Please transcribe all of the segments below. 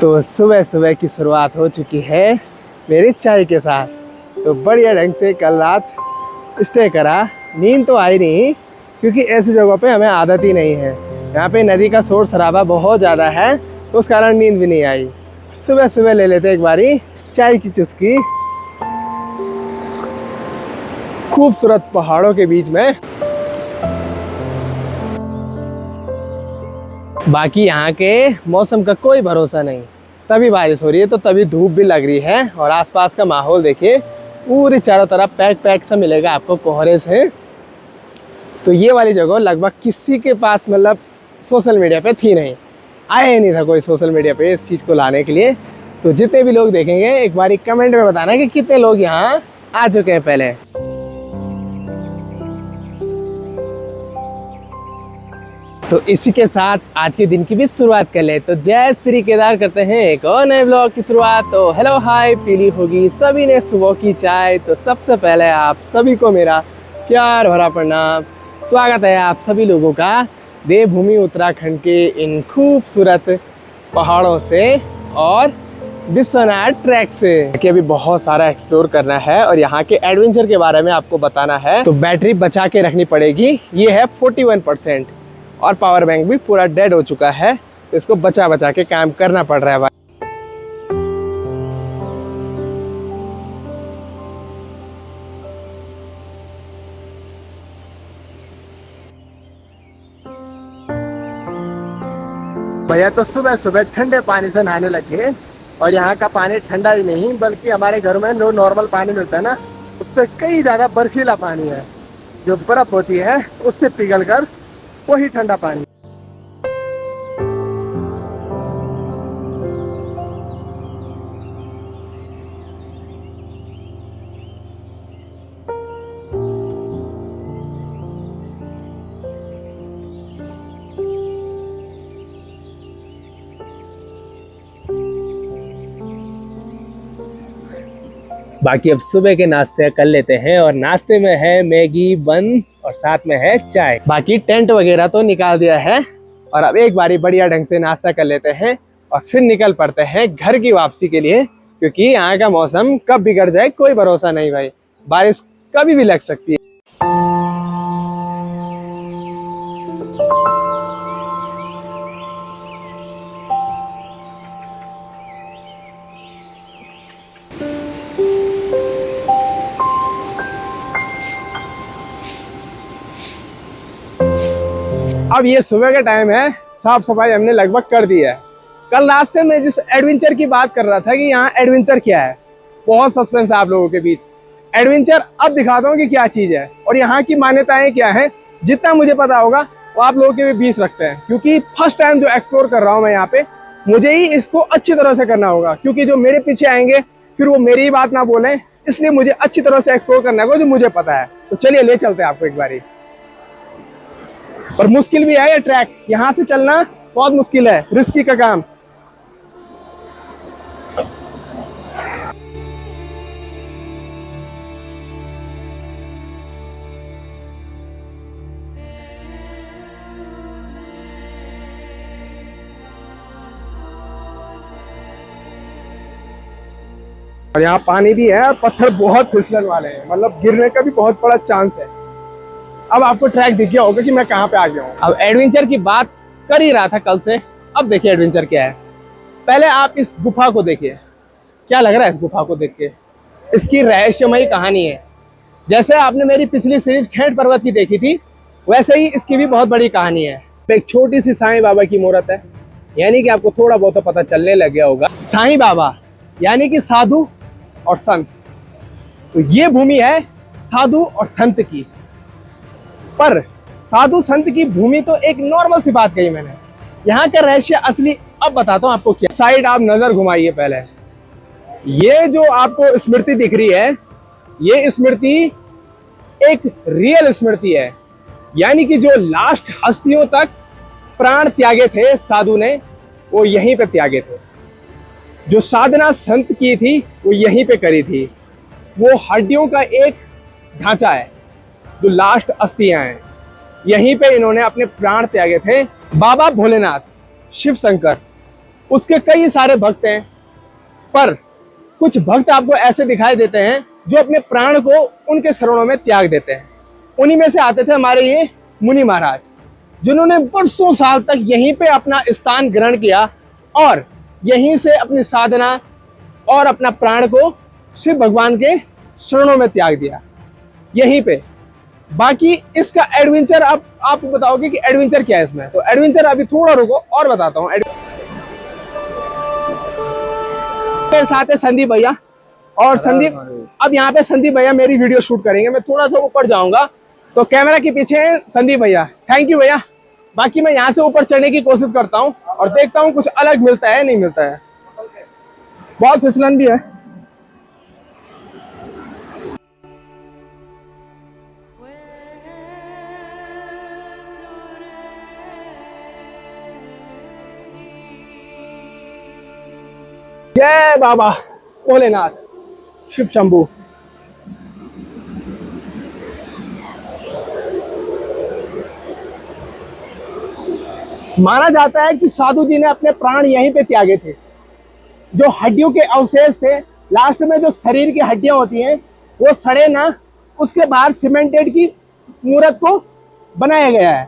तो सुबह सुबह की शुरुआत हो चुकी है मेरी चाय के साथ। तो बढ़िया ढंग से कल रात स्टे करा। नींद तो आई नहीं क्योंकि ऐसी जगहों पे हमें आदत ही नहीं है। यहाँ पे नदी का शोर शराबा बहुत ज़्यादा है तो उस कारण नींद भी नहीं आई। सुबह सुबह ले लेते एक बारी चाय की चुस्की खूबसूरत पहाड़ों के बीच में। बाकी यहाँ के मौसम का कोई भरोसा नहीं, तभी बारिश हो रही है तो तभी धूप भी लग रही है। और आसपास का माहौल देखिए, पूरी चारों तरफ पैक पैक सा मिलेगा आपको कोहरे से। तो ये वाली जगह लगभग किसी के पास मतलब सोशल मीडिया पे थी नहीं, आया ही नहीं था कोई सोशल मीडिया पे इस चीज़ को लाने के लिए। तो जितने भी लोग देखेंगे एक बारी कमेंट में बताना कि कितने लोग यहाँ आ चुके हैं पहले। तो इसी के साथ आज के दिन की भी शुरुआत कर ले। तो जय श्री केदार करते हैं एक और नए ब्लॉग की शुरुआत। तो हेलो हाय, पीली होगी सभी ने सुबह की चाय। तो सबसे पहले आप सभी को मेरा प्यार भरा प्रणाम। स्वागत है आप सभी लोगों का देवभूमि उत्तराखंड के इन खूबसूरत पहाड़ों से और विश्वनाथ ट्रैक से। कि अभी बहुत सारा एक्सप्लोर करना है और यहाँ के एडवेंचर के बारे में आपको बताना है। तो बैटरी बचा के रखनी पड़ेगी, ये है 41% और पावर बैंक भी पूरा डेड हो चुका है। तो इसको बचा बचा के काम करना पड़ रहा है भाई। भैया तो सुबह सुबह ठंडे पानी से नहाने लगे। और यहाँ का पानी ठंडा ही नहीं बल्कि हमारे घर में जो नॉर्मल पानी मिलता है ना, उससे कई ज़्यादा बर्फीला पानी है। जो बर्फ होती है उससे पिघल कर वही ठंडा पानी। बाकी अब सुबह के नाश्ते कर लेते हैं और नाश्ते में है मैगी बन और साथ में है चाय। बाकी टेंट वगैरह तो निकाल दिया है और अब एक बारी बढ़िया ढंग से नाश्ता कर लेते हैं और फिर निकल पड़ते हैं घर की वापसी के लिए। क्योंकि यहाँ का मौसम कब बिगड़ जाए कोई भरोसा नहीं भाई, बारिश कभी भी लग सकती है। अब ये सुबह का टाइम है, साफ सफाई हमने लगभग कर दी है। कल रात से मैं जिस एडवेंचर की बात कर रहा था कि यहाँ एडवेंचर क्या है, बहुत सस्पेंस है आप लोगों के बीच। एडवेंचर अब दिखाता हूँ कि क्या चीज़ है और यहाँ की मान्यताएं क्या है। जितना मुझे पता होगा वो आप लोगों के भी बीच रखते हैं, क्योंकि फर्स्ट टाइम जो एक्सप्लोर कर रहा हूँ मैं यहाँ पे, मुझे ही इसको अच्छी तरह से करना होगा। क्योंकि जो मेरे पीछे आएंगे फिर वो मेरी ही बात ना बोलें, इसलिए मुझे अच्छी तरह से एक्सप्लोर करना होगा जो मुझे पता है। तो चलिए ले चलते हैं आपको एक बारी। पर मुश्किल भी है ये ट्रैक, यहाँ से चलना बहुत मुश्किल है, रिस्की का काम। और यहाँ पानी भी है और पत्थर बहुत फिसलन वाले हैं, मतलब गिरने का भी बहुत बड़ा चांस है। अब आपको ट्रैक दिख गया होगा कि मैं कहाँ पे आ गया हूँ। अब एडवेंचर की बात कर ही रहा था कल से, अब देखिए एडवेंचर क्या है। पहले आप इस गुफा को देखिए, क्या लग रहा है इस गुफा को देख के। इसकी रहस्यमयी कहानी है। जैसे आपने मेरी पिछली सीरीज खेंड पर्वत की देखी थी, वैसे ही इसकी भी बहुत बड़ी कहानी है। एक छोटी सी साईं बाबा की मूर्त है, यानी कि आपको थोड़ा बहुत तो पता चलने लग गया होगा। साईं बाबा यानी कि साधु और संत। तो ये भूमि है साधु और संत की। पर साधु संत की भूमि तो एक नॉर्मल सी बात कही मैंने। यहाँ का रहस्य असली अब बताता हूँ आपको। क्या साइड आप नजर घुमाइए पहले। ये जो आपको स्मृति दिख रही है, ये स्मृति एक रियल स्मृति है। यानी कि जो लास्ट हस्तियों तक प्राण त्यागे थे साधु ने, वो यहीं पे त्यागे थे। जो साधना संत की थी वो यहीं पे करी थी। वो हड्डियों का एक ढांचा है, जो लास्ट अस्थियां हैं, यहीं पे इन्होंने अपने प्राण त्यागे थे। बाबा भोलेनाथ, शिव शंकर, उसके कई सारे भक्त हैं, पर कुछ भक्त आपको ऐसे दिखाई देते हैं जो अपने प्राण को उनके शरणों में त्याग देते हैं। उन्हीं में से आते थे हमारे ये मुनि महाराज, जिन्होंने वर्षों साल तक यहीं पे अपना स्थान ग्रहण किया और यहीं से अपनी साधना और अपना प्राण को शिव भगवान के शरणों में त्याग दिया, यहीं पे। बाकी इसका एडवेंचर आप बताओगे कि एडवेंचर क्या है इसमें, तो एडवेंचर अभी थोड़ा रुको और बताता हूँ। मेरे साथ है संदीप भैया, और संदीप अब यहाँ पे संदीप भैया मेरी वीडियो शूट करेंगे। मैं थोड़ा सा ऊपर जाऊंगा, तो कैमरा के पीछे है संदीप भैया। थैंक यू भैया। बाकी मैं यहाँ से ऊपर चढ़ने की कोशिश करता हूँ और देखता हूँ कुछ अलग मिलता है नहीं मिलता है। बहुत फिसलन भी है। जय बाबा भोलेनाथ, शिव शंभू। माना जाता है कि साधु जी ने अपने प्राण यहीं पे त्यागे थे। जो हड्डियों के अवशेष थे, लास्ट में जो शरीर की हड्डियां होती हैं वो सड़े ना, उसके बाहर सीमेंटेड की मूर्त को बनाया गया है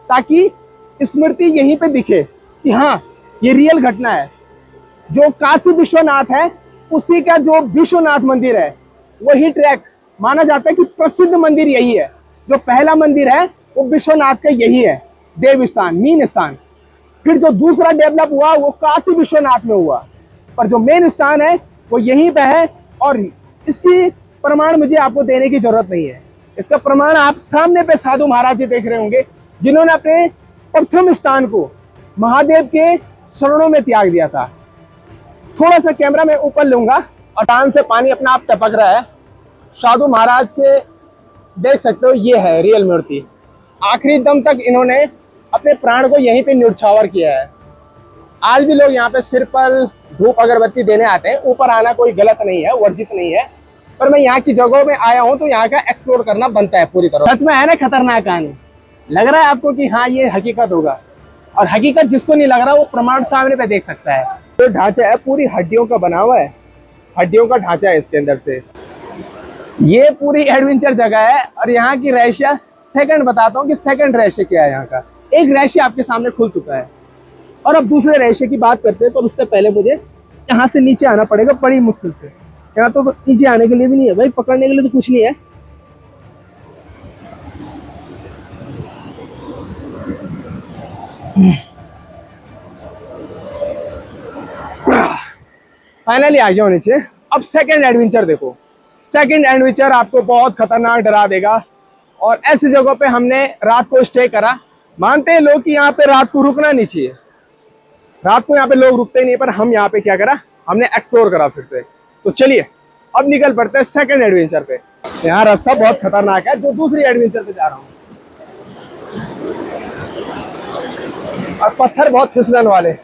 ताकि स्मृति यहीं पे दिखे कि हाँ ये रियल घटना है। जो काशी विश्वनाथ है उसी का जो विश्वनाथ मंदिर है वही ट्रैक माना जाता है कि प्रसिद्ध मंदिर यही है। जो पहला मंदिर है वो विश्वनाथ का यही है, देव स्थान, मीन स्थान। फिर जो दूसरा डेवलप हुआ वो काशी विश्वनाथ में हुआ, पर जो मेन स्थान है वो यहीं पे है। और इसकी प्रमाण मुझे आपको देने की जरूरत नहीं है, इसका प्रमाण आप सामने पे साधु महाराज जी देख रहे होंगे, जिन्होंने अपने प्रथम स्थान को महादेव के शरणों में त्याग दिया था। थोड़ा सा कैमरा में ऊपर लूंगा और कान से पानी अपना आप टपक रहा है। साधु महाराज के देख सकते हो, ये है रियल मूर्ति। आखिरी दम तक इन्होंने अपने प्राण को यहीं पे न्योछावर किया है। आज भी लोग यहाँ पे सिर पर धूप अगरबत्ती देने आते हैं। ऊपर आना कोई गलत नहीं है, वर्जित नहीं है, पर मैं यहाँ की जगहों में आया हूँ तो यहाँ का एक्सप्लोर करना बनता है पूरी तरह। सच में है ना खतरनाक कहानी, लग रहा है आपको कि हाँ ये हकीकत होगा, और हकीकत जिसको नहीं लग रहा वो प्रमाण सामने पे देख सकता है। जो ढांचा है पूरी हड्डियों का बना हुआ है, हड्डियों का ढांचा है इसके अंदर से। ये पूरी एडवेंचर जगह है। और यहाँ की रहस्य सेकंड बताता हूँ कि सेकंड रहस्य क्या है यहाँ का। एक रहस्य आपके सामने खुल चुका है और अब दूसरे रहस्य की बात करते हैं, तो उससे पहले मुझे यहाँ से नीचे आना पड़ेगा बड़ी मुश्किल से। यहाँ तो नीचे आने के लिए भी नहीं है भाई, पकड़ने के लिए तो कुछ नहीं है। फाइनली आ गया नीचे। अब सेकंड एडवेंचर देखो। सेकंड एडवेंचर आपको बहुत खतरनाक डरा देगा। और ऐसी जगहों पे हमने रात को स्टे करा। मानते हैं लोग कि यहाँ पे रात को रुकना नहीं चाहिए, रात को यहाँ पे लोग रुकते नहीं, पर हम यहाँ पे क्या करा, हमने एक्सप्लोर करा फिर से। तो चलिए अब निकल पड़ते हैं सेकंड एडवेंचर पे। यहाँ रास्ता बहुत खतरनाक है, जो दूसरी एडवेंचर पे जा रहा हूँ, और पत्थर बहुत फिसलन वाले।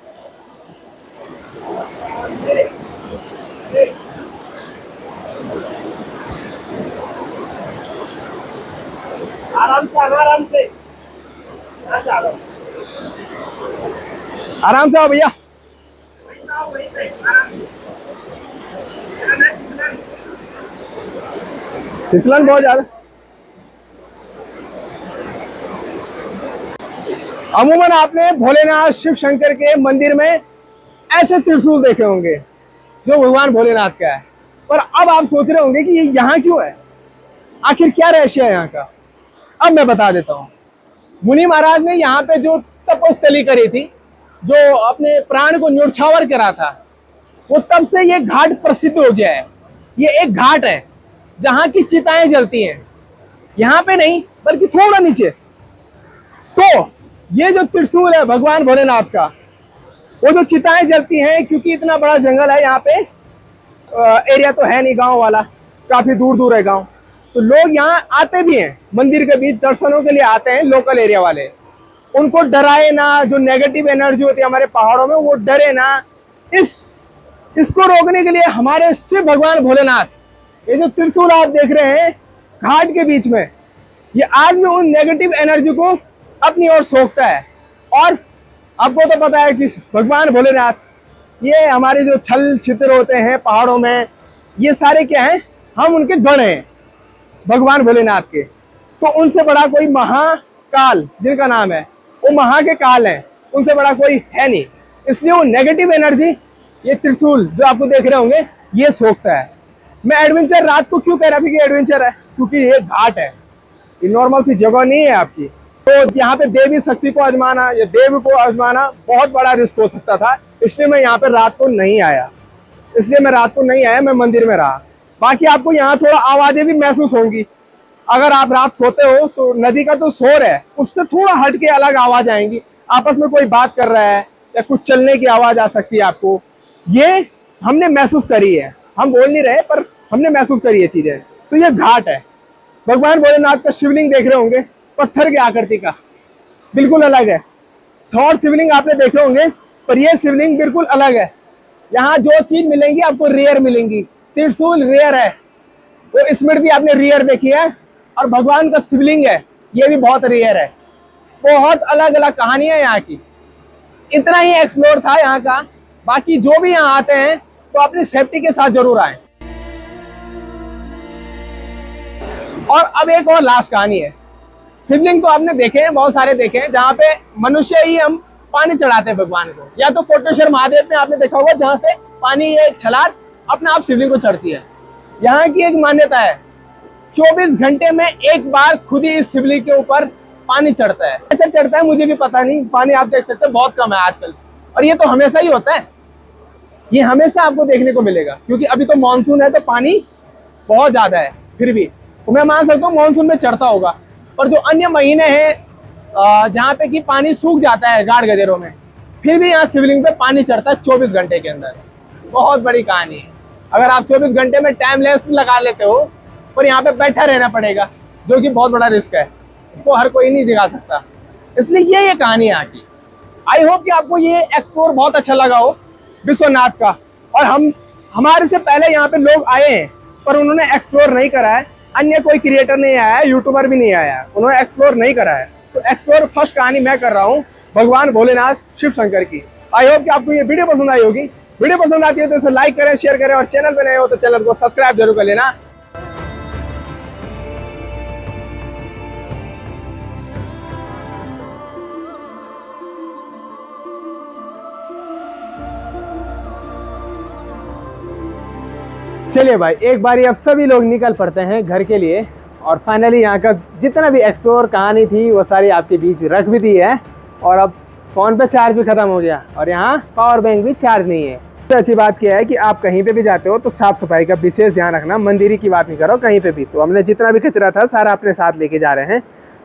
आराम से आराम से आराम से आओ भैया। फिसलन बहुत ज्यादा। अमूमन आपने भोलेनाथ शिव शंकर के मंदिर में ऐसे त्रिशूल देखे होंगे जो भगवान भोलेनाथ का है, पर अब आप सोच रहे होंगे कि ये यहाँ क्यों है, आखिर क्या रहस्य है यहाँ का। अब मैं बता देता हूँ। मुनि महाराज ने यहाँ पे जो तपस्थली करी थी, जो अपने प्राण को न्योछावर करा था, वो तब से ये घाट प्रसिद्ध हो गया है। ये एक घाट है जहाँ की चिताएं जलती हैं, यहाँ पे नहीं बल्कि थोड़ा नीचे। तो ये जो त्रिशूल है भगवान भोलेनाथ का, वो जो चिताएं जलती हैं, क्योंकि इतना बड़ा जंगल है यहाँ पे, एरिया तो है नहीं गांव वाला, काफी दूर दूर है गांव, तो लोग यहाँ आते भी हैं मंदिर के बीच दर्शनों के लिए आते हैं। लोकल एरिया वाले उनको डराए ना, जो नेगेटिव एनर्जी होती है हमारे पहाड़ों में वो डरे ना। इसको रोकने के लिए हमारे शिव भगवान भोलेनाथ, ये जो त्रिशूल आप देख रहे हैं घाट के बीच में, ये आज भी उन नेगेटिव एनर्जी को अपनी ओर सोखता है। और आपको तो पता है कि भगवान भोलेनाथ ये हमारे जो छल छित्र होते हैं पहाड़ों में, ये सारे क्या है, हम उनके गण हैं भगवान भोलेनाथ के। तो उनसे बड़ा कोई महाकाल जिनका नाम है, वो महा के काल है, उनसे बड़ा कोई है नहीं। इसलिए वो नेगेटिव एनर्जी, ये त्रिशूल जो आपको देख रहे होंगे, ये सोखता है। मैं एडवेंचर रात को क्यों कह रहा था कि एडवेंचर है, क्योंकि ये घाट है, ये नॉर्मल सी जगह नहीं है आपकी। तो यहाँ पे देवी शक्ति को आजमाना या देव को आजमाना बहुत बड़ा रिस्क हो सकता था, इसलिए मैं यहाँ पे रात को नहीं आया। मैं मंदिर में रहा। बाकी आपको यहाँ थोड़ा आवाजें भी महसूस होंगी। अगर आप रात सोते हो तो नदी का तो शोर है, उससे थोड़ा हट के अलग आवाज आएंगी। आपस में कोई बात कर रहा है या कुछ चलने की आवाज आ सकती है आपको। ये हमने महसूस करी है, हम बोल नहीं रहे पर हमने महसूस करी है चीजें। तो ये घाट है। भगवान भोलेनाथ का शिवलिंग देख रहे होंगे, पत्थर की आकृति का, बिल्कुल अलग है। और शिवलिंग आपने देखे होंगे, पर ये शिवलिंग बिल्कुल अलग है। यहाँ जो चीज मिलेंगी आपको रेयर मिलेंगी। त्रिशूल रेयर है, वो स्मृति आपने रेयर देखी है, और भगवान का शिवलिंग है, ये भी बहुत रेयर है। बहुत अलग अलग कहानियां यहाँ की। इतना ही एक्सप्लोर था यहाँ का। बाकी जो भी यहाँ आते हैं तो अपनी सेफ्टी के साथ जरूर आए। और अब एक और लास्ट कहानी है। शिवलिंग तो आपने देखे हैं, बहुत सारे देखे हैं, जहाँ पे मनुष्य ही हम पानी चढ़ाते हैं भगवान को। या तो कोटेश्वर महादेव में आपने देखा होगा, जहाँ से पानी ये छलार अपने आप शिवलिंग को चढ़ती है। यहाँ की एक मान्यता है, 24 घंटे में एक बार खुद ही इस शिवलिंग के ऊपर पानी चढ़ता है। कैसे चढ़ता है मुझे भी पता नहीं, पानी आप देख सकते हैं बहुत कम है आजकल। और ये तो हमेशा ही होता है, ये हमेशा आपको देखने को मिलेगा, क्योंकि अभी तो मानसून है तो पानी बहुत ज्यादा है। फिर भी तो मैं मान सकता हूँ मानसून में चढ़ता होगा। पर जो अन्य महीने हैं जहाँ पे कि पानी सूख जाता है गाढ़ गदेरों में, फिर भी यहाँ शिवलिंग पे पानी चढ़ता है 24 घंटे के अंदर। बहुत बड़ी कहानी है। अगर आप 24 घंटे में टाइम लेस लगा लेते हो, पर यहाँ पे बैठा रहना पड़ेगा, जो कि बहुत बड़ा रिस्क है, इसको हर कोई नहीं दिखा सकता। इसलिए ये कहानी है यहाँ की। आई होप कि आपको ये एक्सप्लोर बहुत अच्छा लगा हो विश्वनाथ का। और हमारे से पहले यहाँ पे लोग आए हैं, पर उन्होंने एक्सप्लोर नहीं करा है। अन्य कोई क्रिएटर नहीं आया है, यूट्यूबर भी नहीं आया है, उन्होंने एक्सप्लोर नहीं करा है। तो एक्सप्लोर फर्स्ट कहानी मैं कर रहा हूँ भगवान भोलेनाथ शिव शंकर की। आई होप कि आपको ये वीडियो पसंद आई होगी। वीडियो पसंद आती है तो इसे लाइक करें, शेयर करें, और चैनल पे नए हो तो चैनल को सब्सक्राइब जरूर कर लेना। चलिए भाई, एक बारी अब सभी लोग निकल पड़ते हैं घर के लिए। और फाइनली यहाँ का जितना भी एक्सप्लोर कहानी थी वो सारी आपके बीच रख भी दी है। और अब फोन पे चार्ज भी खत्म हो गया, और यहाँ पावर बैंक भी चार्ज नहीं है। सबसे अच्छी बात क्या है कि आप कहीं पे भी जाते हो तो साफ सफाई का विशेष ध्यान रखना। मंदिर की बात नहीं करो, कहीं पे भी। तो हमने जितना भी कचरा था सारा अपने साथ लेके जा रहे हैं।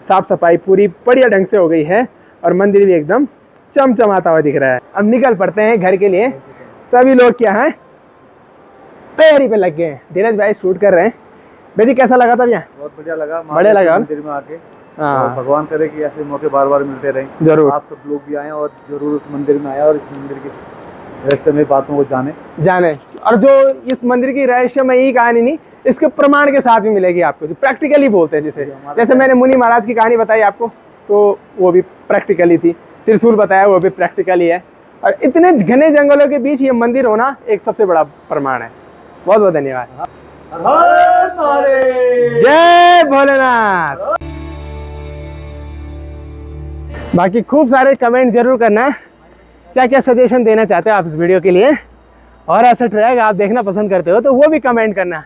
साफ सफाई पूरी बढ़िया ढंग से हो गई है, और मंदिर भी एकदम चमचमाता हुआ दिख रहा है। अब निकल पड़ते हैं घर के लिए। सभी लोग क्या है, तैयारी पे लग गए हैं। धीरज भाई शूट कर रहे हैं। भाई कैसा लगा था भैया? बहुत बढ़िया लगा, बढ़िया लगा मंदिर में आके। हाँ, भगवान करे कि ऐसे मौके बार बार मिलते रहें। जरूर आप सब लोग भी आए और जरूर उस मंदिर में आए और इस मंदिर की रहस्यमय बातों को जाने। और जो इस मंदिर की रहस्यमयी कहानी नहीं, इसके प्रमाण के साथ भी मिलेगी आपको, जो प्रैक्टिकली बोलते हैं। जैसे मैंने मुनि महाराज की कहानी बताई आपको, तो वो भी प्रैक्टिकली थी। त्रिशूल बताया, वो भी प्रैक्टिकली है। और इतने घने जंगलों के बीच ये मंदिर होना एक सबसे बड़ा प्रमाण है। बहुत बहुत धन्यवाद। जय भोलेनाथ। बाकी खूब सारे कमेंट जरूर करना, क्या क्या सजेशन देना चाहते हो आप इस वीडियो के लिए, और ऐसा ट्रैक आप देखना पसंद करते हो तो वो भी कमेंट करना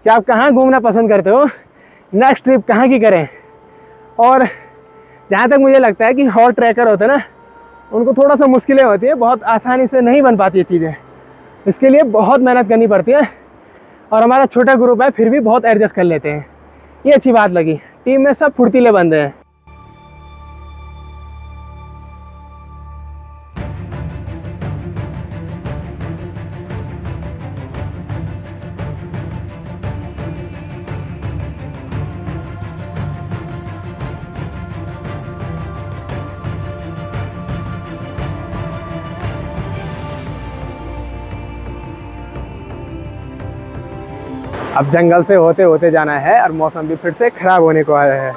कि आप कहाँ घूमना पसंद करते हो, नेक्स्ट ट्रिप कहाँ की करें। और जहाँ तक मुझे लगता है कि हॉट ट्रैकर होते हैं ना, उनको थोड़ा सा मुश्किलें होती है, बहुत आसानी से नहीं बन पाती है चीज़ें। इसके लिए बहुत मेहनत करनी पड़ती है। और हमारा छोटा ग्रुप है, फिर भी बहुत एडजस्ट कर लेते हैं। ये अच्छी बात लगी, टीम में सब फुर्तीले बंदे हैं। अब जंगल से होते होते जाना है, और मौसम भी फिर से खराब होने को आया है।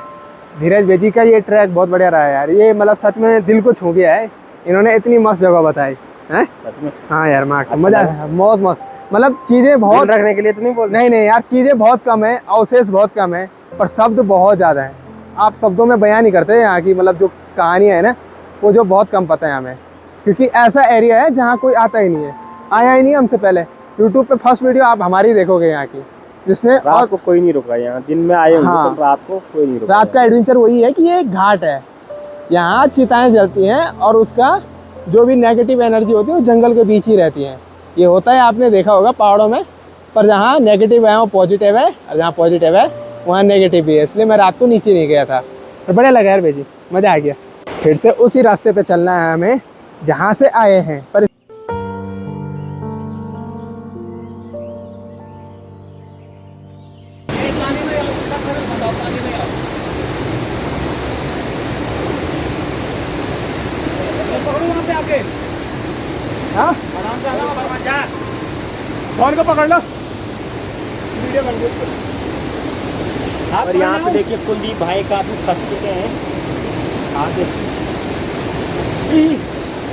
धीरज बेजी का ये ट्रैक बहुत बढ़िया रहा है यार। ये मतलब सच में दिल को छू गया है। इन्होंने इतनी मस्त जगह बताई। हैं? सच में? हाँ यार माँ अच्छा मजा लगा? है, बहुत मस्त। मतलब चीजें बहुत रखने के लिए तो नहीं बोल नहीं नहीं यार, चीजें बहुत कम है, अवशेष बहुत कम है, पर शब्द बहुत ज्यादा है। आप शब्दों में बयान नहीं करते यहाँ की, मतलब जो कहानियाँ है ना, वो जो बहुत कम पता है हमें, क्योंकि ऐसा एरिया है जहाँ कोई आता ही नहीं है, आया ही नहीं हमसे पहले। यूट्यूब पे फर्स्ट वीडियो आप हमारी देखोगे यहाँ की, जिसमें रात को कोई नहीं रुका यहाँ, दिन में आए होंगे हाँ, तो रात को कोई नहीं रुका। रात का एडवेंचर वही है कि ये एक घाट है, यहाँ चिताएं जलती हैं और उसका जो भी नेगेटिव एनर्जी होती है वो जंगल के बीच ही रहती है। ये होता है, आपने देखा होगा पहाड़ों में, पर जहाँ नेगेटिव है वो पॉजिटिव है, और जहाँ पॉजिटिव है वहाँ नेगेटिव भी है। इसलिए मैं रात को नीचे नहीं गया था, पर बढ़िया लगा यार बेजी, मज़ा आ गया। फिर से उसी रास्ते पे चलना है हमें जहाँ से आए हैं, पर हाँ फोन को पकड़ लो, वीडियो बन गई। और यहाँ पे देखिए कुलदीप भाई काफी फंस चुके हैं। आगे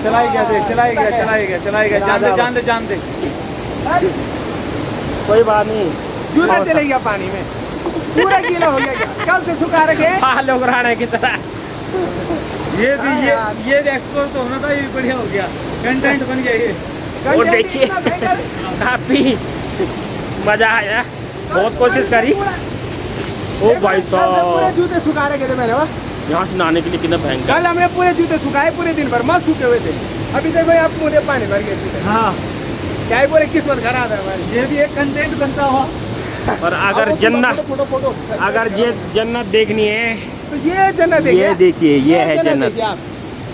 चलाई गया, जान दे। कोई बात नहीं, जूता चले गया पानी में, पूरा गीला हो गया क्या? कल से सुखा रखे लोग राणे की तरह। ये एक्सप्लोर तो होना था, ये बढ़िया हो गया, कंटेंट बन गया ये। और देखिए काफी मजा आया, बहुत कोशिश करी। ओ भाई पूरे साहब, जूते सुखा रखे थे मैंने, यहाँ से नहाने के लिए कितना भयंकर। कल हमने पूरे जूते सुखाए, पूरे दिन भर मस्त सूखे हुए थे। अभी देखो आप पूरे पानी भर गए जूते। हाँ, क्या ही बोले, किस्मत खराब है हमारी। ये भी एक कंटेंट बनता हुआ। और अगर जन्नत, अगर ये जन्नत देखनी है तो ये जन्नत है, ये देखिए, ये है जन्नत। देखिए आप,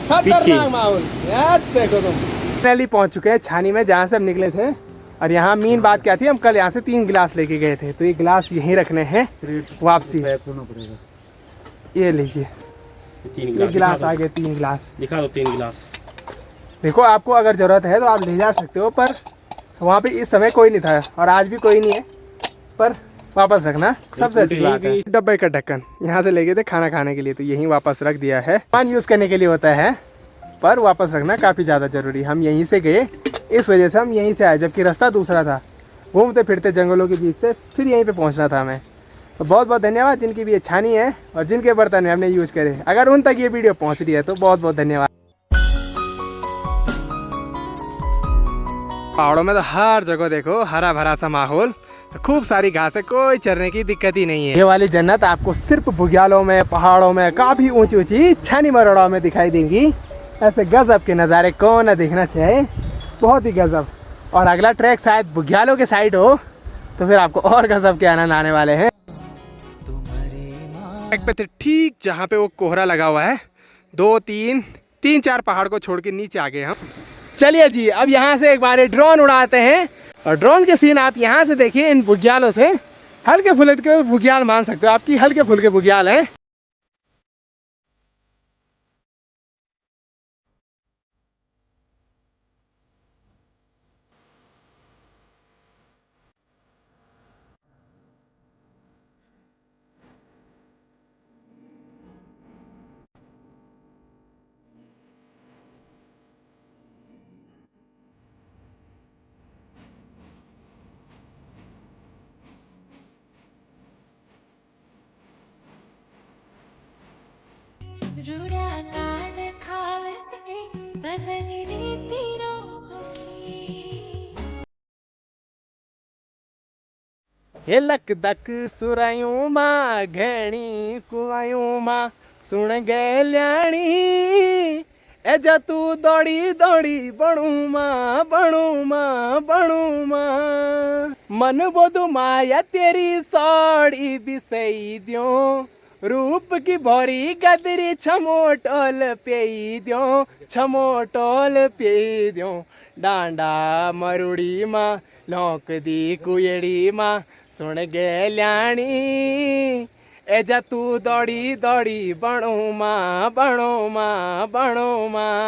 खतरनाक माहौल यार, देखो तुम। फाइनली पहुंच चुके हैं छानी में, जहाँ से हम निकले थे। और यहाँ मेन बात क्या थी, हम कल यहाँ से 3 गिलास लेके गए थे, तो ये गिलास यहीं रखने हैं, वापसी है। ये लीजिए, 3 ये गिलास आ गए, 3 गिलास। दिखा दो 3 गिलास। देखो आपको अगर ज़रूरत है तो आप ले जा सकते हो, पर वहाँ पे इस समय कोई नहीं था और आज भी कोई नहीं है, पर वापस रखना सबसे अच्छी बात है। डब्बे का ढक्कन यहाँ से ले गए थे खाना खाने के लिए, तो यहीं वापस रख दिया है। पानी यूज़ करने के लिए होता है, पर वापस रखना काफ़ी ज़्यादा ज़रूरी। हम यहीं से गए, इस वजह से हम यहीं से आए, जबकि रास्ता दूसरा था, घूमते फिरते जंगलों के बीच से फिर यहीं पे पहुंचना था हमें। तो बहुत बहुत धन्यवाद जिनकी भी ये छानी है और जिनके बर्तन में हमने यूज़ करे। अगर उन तक ये वीडियो पहुंच रही है तो बहुत बहुत धन्यवाद। पहाड़ों में तो हर जगह देखो हरा भरा सा माहौल, तो खूब सारी घास है, कोई चरने की दिक्कत ही नहीं है। ये वाली जन्नत आपको सिर्फ बुग्यालों में, पहाड़ों में, काफ़ी ऊंची ऊंची छानी मरोड़ों में दिखाई देंगी। ऐसे गजब के नज़ारे कौन न देखना चाहे, बहुत ही गजब। और अगला ट्रैक शायद बुग्यालों के साइड हो, तो फिर आपको और गजब के आनंद आने वाले हैं। ट्रैक पे थे ठीक जहाँ पे वो कोहरा लगा हुआ है, 2-3-4 पहाड़ को छोड़ के नीचे आ गए हम। चलिए जी, अब यहाँ से एक बार ड्रोन उड़ाते हैं, और ड्रोन के सीन आप यहाँ से देखिए। इन बुग्यालों से हल्के फुल्के बुग्याल मान सकते हो, आपकी हल्के फुल्के बुग्याल हैं। हे लक दक सुरायूं मां घणी कुआयूं मां सुन गैल्याणी, एजा तू दौड़ी दौड़ी बणू मां मन बोधु माया तेरी सौड़ी बिसई द्यो, रूप की भौरी गदरी छमोटोल पेई द्यो, डांडा मरुड़ी मां लौक दी कुयड़ी मां सुन गैल्याणी, एजा तू दौड़ी दौड़ी बणो मां